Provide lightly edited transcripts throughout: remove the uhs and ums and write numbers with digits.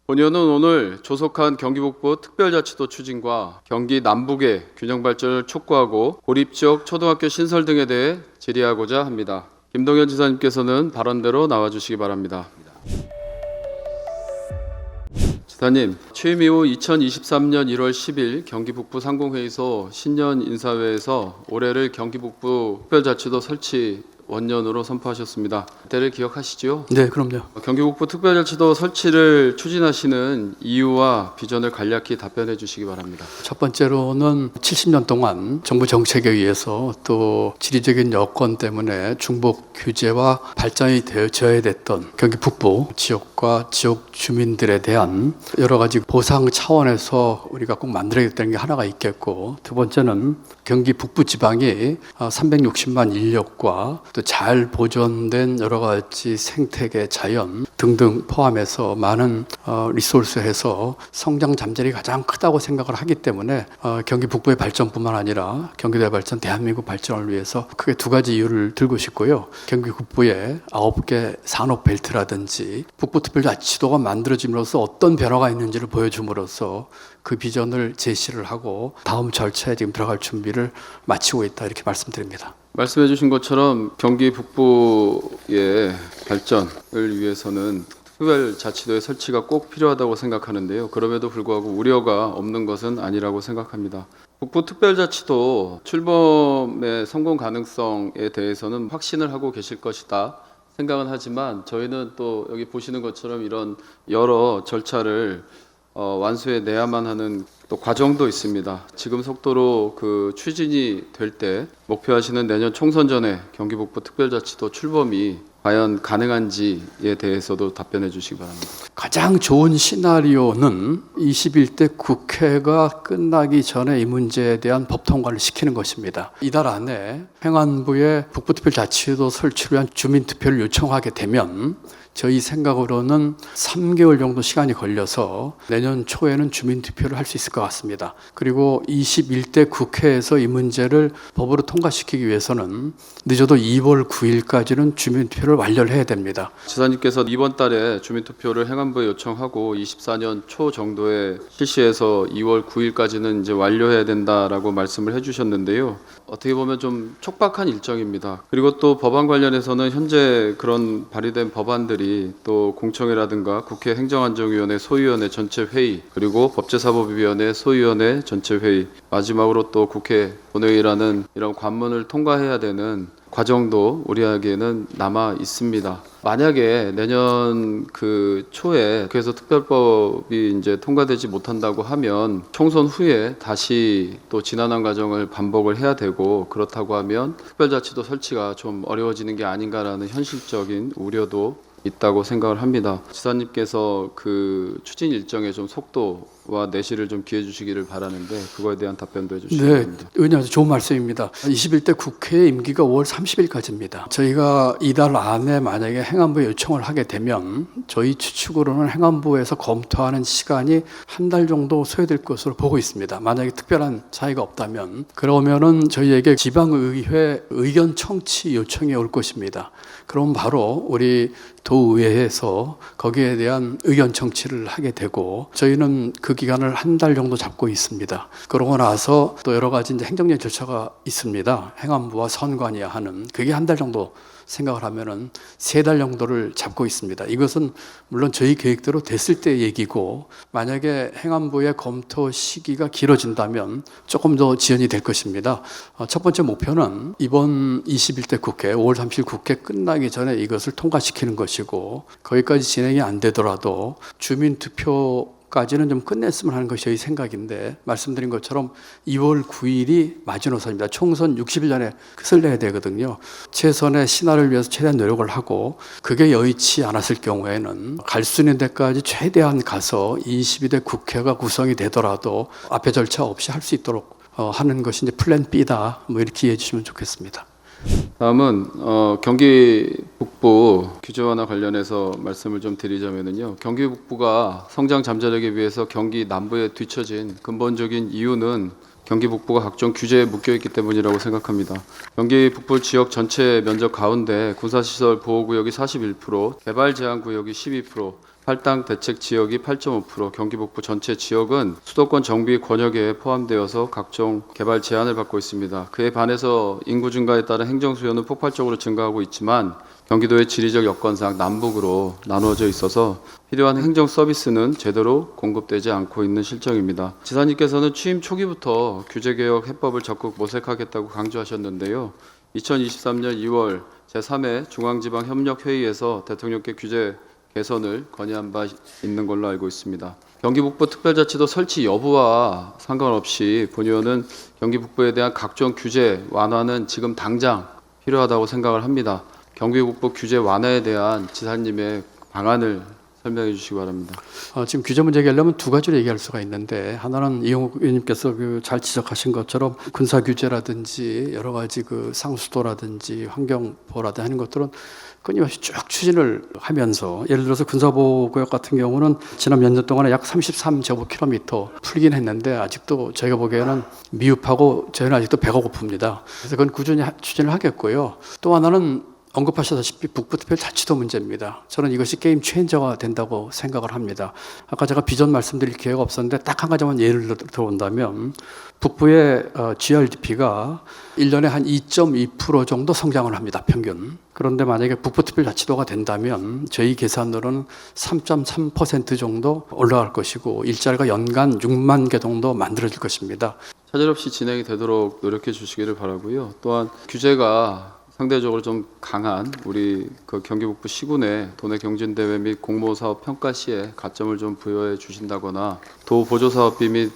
본의원은 오늘 조속한 경기북부 특별자치도 추진과 경기 남북의 균형 발전을 촉구하고 고립지역 초등학교 신설 등에 대해 질의하고자 합니다. 김동연 지사님께서는 발언대로 나와주시기 바랍니다. 지사님, 취임 이후 2023년 1월 10일 경기북부 상공회의소 신년 인사회에서 올해를 경기북부 특별자치도 설치 원년으로 선포하셨습니다. 그때를 기억하시죠? 네, 그럼요. 경기북부 특별자치도 설치를 추진하시는 이유와 비전을 간략히 답변해 주시기 바랍니다. 첫 번째로는 70년 동안 정부 정책에 의해서 또 지리적인 여건 때문에 중복 규제와 발전이 되어져야 됐던 경기 북부 지역과 지역 주민들에 대한 여러 가지 보상 차원에서 우리가 꼭 만들어야 되는 게 하나가 있겠고, 두 번째는 경기 북부 지방이 360만 인력과 또 잘 보존된 여러 가지 생태계, 자연 등등 포함해서 많은 리소스해서 성장 잠재력이 가장 크다고 생각을 하기 때문에 경기 북부의 발전뿐만 아니라 경기도의 발전, 대한민국 발전을 위해서 크게 두 가지 이유를 들고 싶고요. 경기 북부의 9개 산업 벨트라든지 북부특별자치도가 만들어짐으로써 어떤 변화가 있는지를 보여줌으로써 그 비전을 제시를 하고 다음 절차에 지금 들어갈 준비를 마치고 있다, 이렇게 말씀드립니다. 말씀해 주신 것처럼 경기 북부의 발전을 위해서는 특별자치도의 설치가 꼭 필요하다고 생각하는데요. 그럼에도 불구하고 우려가 없는 것은 아니라고 생각합니다. 북부 특별자치도 출범의 성공 가능성에 대해서는 확신을 하고 계실 것이다 생각은 하지만, 저희는 또 여기 보시는 것처럼 이런 여러 절차를 완수해 내야만 하는 또 과정도 있습니다. 지금 속도로 그 추진이 될 때 목표하시는 내년 총선 전에 경기 북부 특별자치도 출범이 과연 가능한지에 대해서도 답변해 주시기 바랍니다. 가장 좋은 시나리오는 21대 국회가 끝나기 전에 이 문제에 대한 법 통과를 시키는 것입니다. 이달 안에 행안부에 북부특별자치도 설치를 위한 주민투표를 요청하게 되면 저희 생각으로는 3개월 정도 시간이 걸려서 내년 초에는 주민투표를 할 수 있을 것 같습니다. 그리고 21대 국회에서 이 문제를 법으로 통과시키기 위해서는 늦어도 2월 9일까지는 주민투표를 완료를 해야 됩니다. 지사님께서 이번 달에 주민투표를 행안부에 요청하고 24년 초 정도에 실시해서 2월 9일까지는 이제 완료해야 된다라고 말씀을 해주셨는데요. 어떻게 보면 좀 촉박한 일정입니다. 그리고 또 법안 관련해서는 현재 그런 발의된 법안들이 또 공청회라든가 국회 행정안전위원회 소위원회 전체 회의, 그리고 법제사법위원회 소위원회 전체 회의, 마지막으로 또 국회 본회의라는 이런 관문을 통과해야 되는 과정도 우리에게는 남아 있습니다. 만약에 내년 그 초에 국회에서 특별법이 이제 통과되지 못한다고 하면 총선 후에 다시 또 지난한 과정을 반복을 해야 되고, 그렇다고 하면 특별자치도 설치가 좀 어려워지는 게 아닌가라는 현실적인 우려도 있다고 생각을 합니다. 지사님께서 그 추진 일정의 좀 속도와 내실을 좀 기해 주시기를 바라는데, 그거에 대한 답변도 해주시기 바랍니다. 네, 의원님 아주 좋은 말씀입니다. 21대 국회 임기가 5월 30일까지입니다. 저희가 이달 안에 만약에 행안부에 요청을 하게 되면 저희 추측으로는 행안부에서 검토하는 시간이 한 달 정도 소요될 것으로 보고 있습니다. 만약에 특별한 차이가 없다면, 그러면은 저희에게 지방의회 의견 청취 요청이 올 것입니다. 그럼 바로 우리 도의회에서 거기에 대한 의견 청취를 하게 되고, 저희는 그 기간을 한 달 정도 잡고 있습니다. 그러고 나서 또 여러 가지 이제 행정적 절차가 있습니다. 행안부와 선관위가 하는, 그게 한 달 정도 생각을 하면은 3달 정도를 잡고 있습니다. 이것은 물론 저희 계획대로 됐을 때 얘기고, 만약에 행안부의 검토 시기가 길어진다면 조금 더 지연이 될 것입니다. 첫 번째 목표는 이번 21대 국회, 5월 30일 국회 끝나기 전에 이것을 통과시키는 것이고, 거기까지 진행이 안 되더라도 주민투표까지는 좀 끝냈으면 하는 것이 저희 생각인데, 말씀드린 것처럼 2월 9일이 마지노선입니다. 총선 60일 전에 끝을 내야 되거든요. 최선의 신화를 위해서 최대한 노력을 하고, 그게 여의치 않았을 경우에는 갈 수 있는 데까지 최대한 가서 22대 국회가 구성이 되더라도 앞에 절차 없이 할 수 있도록 하는 것이 이제 플랜 B다, 뭐 이렇게 이해해 주시면 좋겠습니다. 다음은 경기 북부 규제 완화 관련해서 말씀을 좀 드리자면요. 경기 북부가 성장 잠재력에 비해서 경기 남부에 뒤처진 근본적인 이유는 경기 북부가 각종 규제에 묶여있기 때문이라고 생각합니다. 경기 북부 지역 전체 면적 가운데 군사시설 보호구역이 41%, 개발제한구역이 12%, 할당 대책 지역이 8.5%, 경기 북부 전체 지역은 수도권 정비 권역에 포함되어서 각종 개발 제한을 받고 있습니다. 그에 반해서 인구 증가에 따른 행정 수요는 폭발적으로 증가하고 있지만 경기도의 지리적 여건상 남북으로 나누어져 있어서 필요한 행정 서비스는 제대로 공급되지 않고 있는 실정입니다. 지사님께서는 취임 초기부터 규제개혁 해법을 적극 모색하겠다고 강조하셨는데요. 2023년 2월 제3회 중앙지방협력회의에서 대통령께 규제 개선을 건의한 바 있는 걸로 알고 있습니다. 경기 북부 특별자치도 설치 여부와 상관없이 본 의원은 경기 북부에 대한 각종 규제 완화는 지금 당장 필요하다고 생각을 합니다. 경기 북부 규제 완화에 대한 지사님의 방안을 설명해 주시기 바랍니다. 지금 규제 문제 얘기하려면 두 가지로 얘기할 수가 있는데, 하나는 이용욱 의원님께서 잘 지적하신 것처럼 군사 규제라든지 여러 가지 상수도라든지 환경보호라든지 하는 것들은 끊임없이 쭉 추진을 하면서, 예를 들어서 군사보호구역 같은 경우는 지난 몇 년 동안에 약 33제곱킬로미터 풀긴 했는데 아직도 저희가 보기에는 미흡하고 저희는 아직도 배가 고픕니다. 그래서 그건 꾸준히 추진을 하겠고요. 또 하나는 언급하셨다시피 북부특별자치도 문제입니다. 저는 이것이 게임 체인저가 된다고 생각을 합니다. 아까 제가 비전 말씀드릴 기회가 없었는데 딱 한 가지만 예를 들어본다면, 북부의 GRDP가 1년에 한 2.2% 정도 성장을 합니다, 평균. 그런데 만약에 북부특별자치도가 된다면 저희 계산으로는 3.3% 정도 올라갈 것이고, 일자리가 연간 6만 개 정도 만들어질 것입니다. 차질 없이 진행이 되도록 노력해 주시기를 바라고요. 또한 규제가 상대적으로 좀 강한 우리 경기 북부 시군의 도내 경진대회 및 공모 사업 평가 시에 가점을 좀 부여해 주신다거나, 도 보조 사업비 및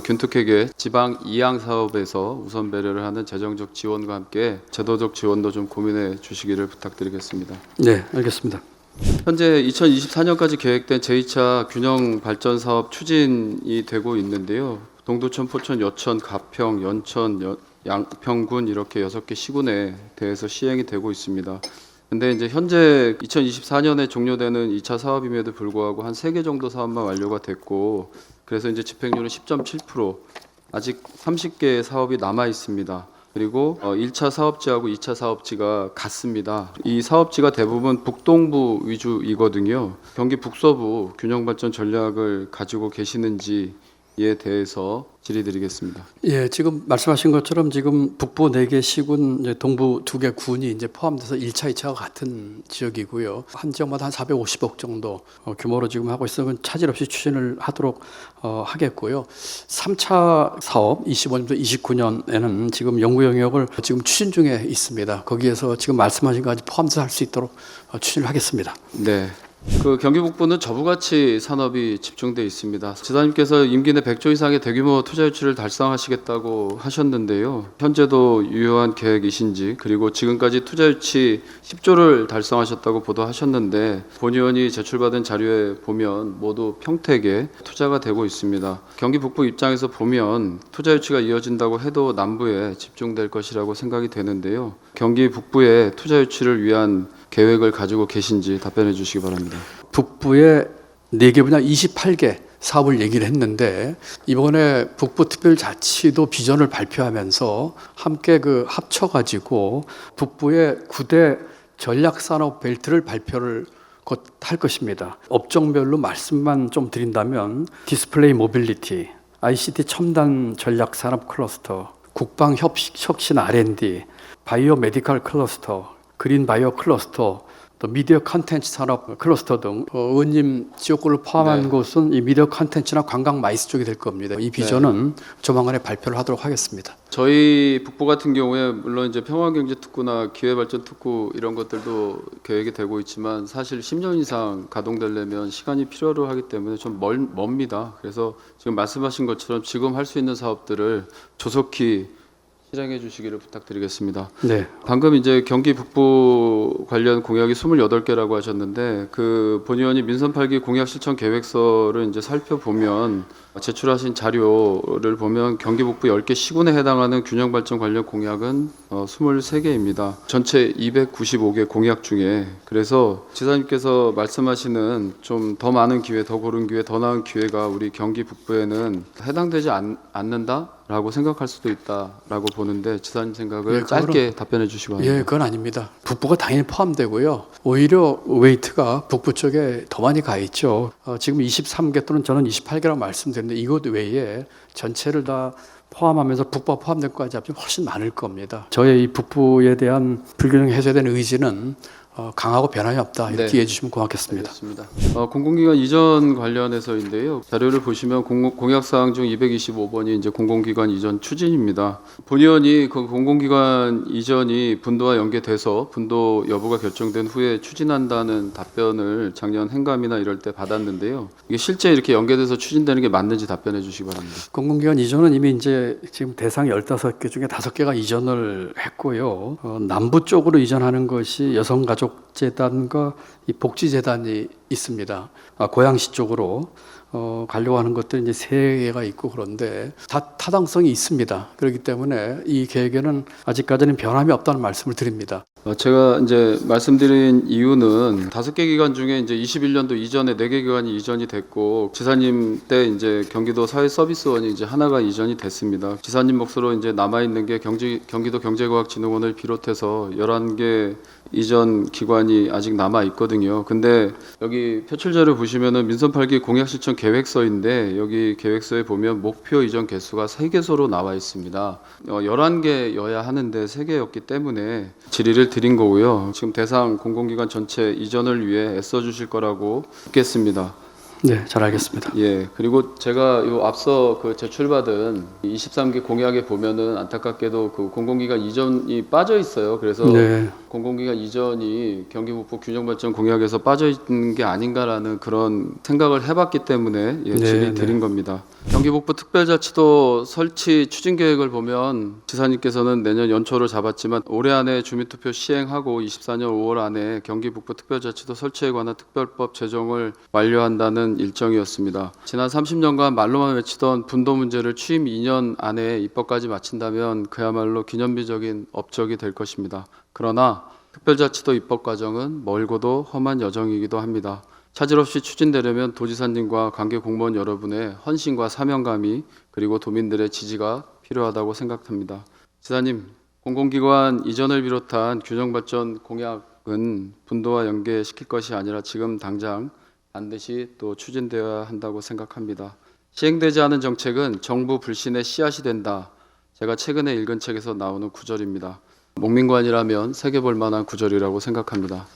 균특회계 지방 이양 사업에서 우선 배려를 하는 재정적 지원과 함께 제도적 지원도 좀 고민해 주시기를 부탁드리겠습니다. 네, 알겠습니다. 현재 2024년까지 계획된 제2차 균형 발전 사업 추진이 되고 있는데요. 동두천, 포천, 여천, 가평, 연천, 양평군 이렇게 6개 시군에 대해서 시행이 되고 있습니다. 근데 이제 현재 2024년에 종료되는 2차 사업임에도 불구하고 한 3개 정도 사업만 완료가 됐고, 그래서 이제 집행률은 10.7%, 아직 30개의 사업이 남아 있습니다. 그리고 1차 사업지하고 2차 사업지가 같습니다. 이 사업지가 대부분 북동부 위주이거든요. 경기 북서부 균형발전 전략을 가지고 계시는지 에 대해서 질의드리겠습니다. 예, 지금 말씀하신 것처럼 지금 북부 4개 시군, 이제 동부 2개 군이 이제 포함돼서 1차, 2차가 같은 지역이고요. 한 지역마다 한 450억 정도 규모로 지금 하고 있으면 차질 없이 추진을 하도록 하겠고요. 3차 사업 25년부터 29년에는 지금 연구 영역을 지금 추진 중에 있습니다. 거기에서 지금 말씀하신 것까지 포함해서 할 수 있도록 추진을 하겠습니다. 네. 경기 북부는 저부가치 산업이 집중돼 있습니다. 지사님께서 임기 내 100조 이상의 대규모 투자 유치를 달성하시겠다고 하셨는데요. 현재도 유효한 계획이신지, 그리고 지금까지 투자 유치 10조를 달성하셨다고 보도하셨는데 본 의원이 제출받은 자료에 보면 모두 평택에 투자가 되고 있습니다. 경기 북부 입장에서 보면 투자 유치가 이어진다고 해도 남부에 집중될 것이라고 생각이 되는데요. 경기 북부의 투자 유치를 위한 계획을 가지고 계신지 답변해 주시기 바랍니다. 북부의 4개 분야 28개 사업을 얘기를 했는데, 이번에 북부특별자치도 비전을 발표하면서 함께 합쳐가지고 북부의 9대 전략산업 벨트를 발표를 곧 할 것입니다. 업종별로 말씀만 좀 드린다면, 디스플레이 모빌리티, ICT 첨단 전략산업 클러스터, 국방혁신 R&D, 바이오 메디컬 클러스터, 그린 바이오 클러스터, 또 미디어 컨텐츠 산업 클러스터 등 의원님 지역구를 포함한 곳은 이 미디어 컨텐츠나 관광 마이스 쪽이 될 겁니다. 이 비전은 조만간에 발표를 하도록 하겠습니다. 저희 북부 같은 경우에 물론 이제 평화경제특구나 기회발전특구 이런 것들도 계획이 되고 있지만, 사실 10년 이상 가동되려면 시간이 필요로 하기 때문에 좀 멉니다. 그래서 지금 말씀하신 것처럼 지금 할 수 있는 사업들을 조속히 실행해 주시기를 부탁드리겠습니다. 네. 방금 이제 경기 북부 관련 공약이 28개라고 하셨는데, 본 의원이 민선 8기 공약 실천 계획서를 이제 살펴보면, 제출하신 자료를 보면 경기 북부 10개 시군에 해당하는 균형 발전 관련 공약은 23개입니다. 전체 295개 공약 중에, 그래서 지사님께서 말씀하시는 좀 더 많은 기회, 더 고른 기회, 더 나은 기회가 우리 경기 북부에는 해당되지 않는다? 라고 생각할 수도 있다라고 보는데 지사님 생각을 예, 그거는- 짧게 답변해 주시기 바랍니다. 예, 그건 아닙니다. 북부가 당연히 포함되고요. 오히려 웨이트가 북부 쪽에 더 많이 가 있죠. 지금 23개 또는 저는 28개라고 말씀드렸는데 이것 외에 전체를 다 포함하면서 북부가 포함된 것까지 합치면 훨씬 많을 겁니다. 저의 이 북부에 대한 불균형 해소에 대한 의지는 강하고 변함이 없다. 이렇게 네. 이해해 주시면 고맙겠습니다. 알겠습니다. 공공기관 이전 관련해서인데요. 자료를 보시면 공약사항 중 225번이 이제 공공기관 이전 추진입니다. 본의원이 그 공공기관 이전이 분도와 연계돼서 분도 여부가 결정된 후에 추진한다는 답변을 작년 행감이나 이럴 때 받았는데요. 이게 실제 이렇게 연계돼서 추진되는 게 맞는지 답변해 주시기 바랍니다. 공공기관 이전은 이미 이제 지금 대상 15개 중에 5개가 이전을 했고요. 남부 쪽으로 이전하는 것이 여성가족재단과 이 복지재단이 있습니다. 고양시 쪽으로 가려고 하는 것들이 이제 3개가 있고 그런데 다 타당성이 있습니다. 그렇기 때문에 이 계획에는 아직까지는 변함이 없다는 말씀을 드립니다. 제가 이제 말씀드린 이유는 5개 기관 중에 이제 21년도 이전에 4개 기관이 이전이 됐고 지사님 때 이제 경기도 사회서비스원이 이제 하나가 이전이 됐습니다. 지사님 몫으로 이제 남아 있는 게 경기도 경제과학진흥원을 비롯해서 11개 이전 기관이 아직 남아 있거든요. 근데 여기 표출자를 보시면은 민선 8기 공약 실천 계획서인데 여기 계획서에 보면 목표 이전 개수가 3개소로 나와 있습니다. 11개여야 하는데 3개였기 때문에 질의를 드린 거고요. 지금 대상 공공기관 전체 이전을 위해 애써 주실 거라고 믿겠습니다. 네, 잘 알겠습니다. 예, 그리고 제가 요 앞서 그 제출받은 23개 공약에 보면은 안타깝게도 그 공공기관 이전이 빠져 있어요. 그래서 네. 공공기관 이전이 경기북부 균형발전 공약에서 빠져 있는 게 아닌가라는 그런 생각을 해봤기 때문에 네, 질의 드린 겁니다. 경기북부 특별자치도 설치 추진 계획을 보면 지사님께서는 내년 연초를 잡았지만 올해 안에 주민투표 시행하고 24년 5월 안에 경기북부 특별자치도 설치에 관한 특별법 제정을 완료한다는 일정이었습니다. 지난 30년간 말로만 외치던 분도 문제를 취임 2년 안에 입법까지 마친다면 그야말로 기념비적인 업적이 될 것입니다. 그러나 특별자치도 입법 과정은 멀고도 험한 여정이기도 합니다. 차질 없이 추진되려면 도지사님과 관계 공무원 여러분의 헌신과 사명감이 그리고 도민들의 지지가 필요하다고 생각합니다. 지사님, 공공기관 이전을 비롯한 균형발전 공약은 분도와 연계시킬 것이 아니라 지금 당장 반드시 또 추진되어야 한다고 생각합니다. 시행되지 않은 정책은 정부 불신의 씨앗이 된다. 제가 최근에 읽은 책에서 나오는 구절입니다. 목민관이라면 새겨볼 만한 구절이라고 생각합니다.